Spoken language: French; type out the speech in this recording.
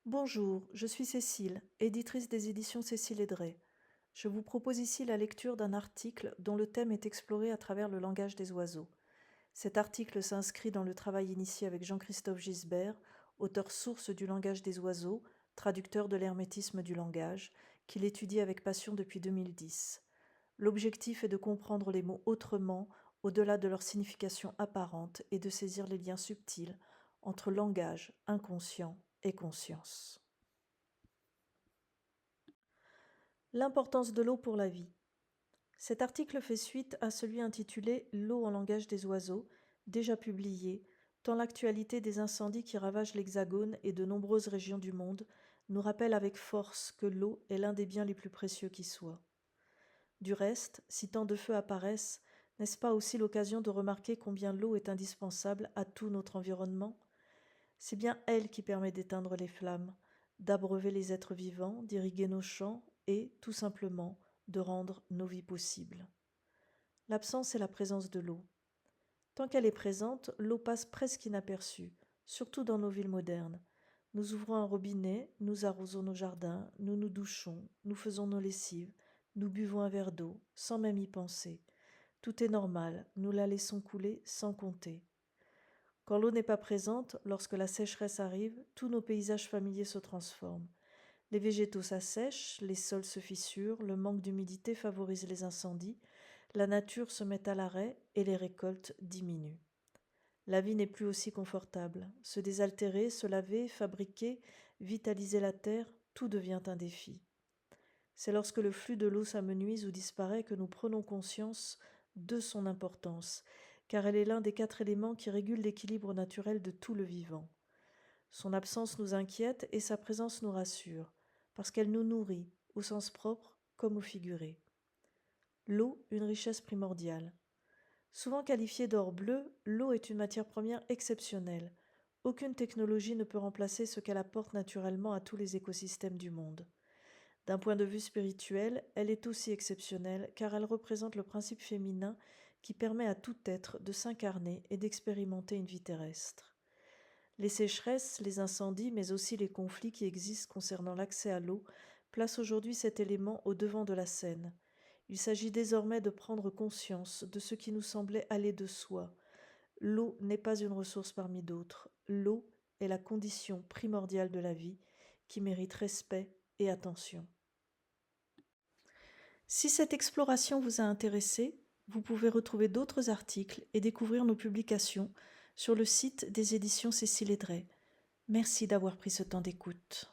Bonjour, je suis Cécile, éditrice des éditions Cécile Edray. Je vous propose ici la lecture d'un article dont le thème est exploré à travers le langage des oiseaux. Cet article s'inscrit dans le travail initié avec Jean-Christophe Gisbert, auteur source du langage des oiseaux, traducteur de l'hermétisme du langage, qu'il étudie avec passion depuis 2010. L'objectif est de comprendre les mots autrement, au-delà de leur signification apparente, et de saisir les liens subtils entre langage, inconscient et conscience. L'importance de l'eau pour la vie. Cet article fait suite à celui intitulé L'eau en langage des oiseaux, déjà publié, tant l'actualité des incendies qui ravagent l'Hexagone et de nombreuses régions du monde nous rappelle avec force que l'eau est l'un des biens les plus précieux qui soient. Du reste, si tant de feux apparaissent, n'est-ce pas aussi l'occasion de remarquer combien l'eau est indispensable à tout notre environnement? C'est bien elle qui permet d'éteindre les flammes, d'abreuver les êtres vivants, d'irriguer nos champs et, tout simplement, de rendre nos vies possibles. L'absence et la présence de l'eau. Tant qu'elle est présente, l'eau passe presque inaperçue, surtout dans nos villes modernes. Nous ouvrons un robinet, nous arrosons nos jardins, nous nous douchons, nous faisons nos lessives, nous buvons un verre d'eau, sans même y penser. Tout est normal, nous la laissons couler sans compter. Quand l'eau n'est pas présente, lorsque la sécheresse arrive, tous nos paysages familiers se transforment. Les végétaux s'assèchent, les sols se fissurent, le manque d'humidité favorise les incendies, la nature se met à l'arrêt et les récoltes diminuent. La vie n'est plus aussi confortable. Se désaltérer, se laver, fabriquer, vitaliser la terre, tout devient un défi. C'est lorsque le flux de l'eau s'amenuise ou disparaît que nous prenons conscience de son importance, car elle est l'un des 4 éléments qui régulent l'équilibre naturel de tout le vivant. Son absence nous inquiète et sa présence nous rassure, parce qu'elle nous nourrit, au sens propre comme au figuré. L'eau, une richesse primordiale. Souvent qualifiée d'or bleu, l'eau est une matière première exceptionnelle. Aucune technologie ne peut remplacer ce qu'elle apporte naturellement à tous les écosystèmes du monde. D'un point de vue spirituel, elle est aussi exceptionnelle car elle représente le principe féminin qui permet à tout être de s'incarner et d'expérimenter une vie terrestre. Les sécheresses, les incendies, mais aussi les conflits qui existent concernant l'accès à l'eau placent aujourd'hui cet élément au devant de la scène. Il s'agit désormais de prendre conscience de ce qui nous semblait aller de soi. L'eau n'est pas une ressource parmi d'autres. L'eau est la condition primordiale de la vie qui mérite respect et attention. Si cette exploration vous a intéressé, vous pouvez retrouver d'autres articles et découvrir nos publications sur le site des éditions Cécile Edray. Merci d'avoir pris ce temps d'écoute.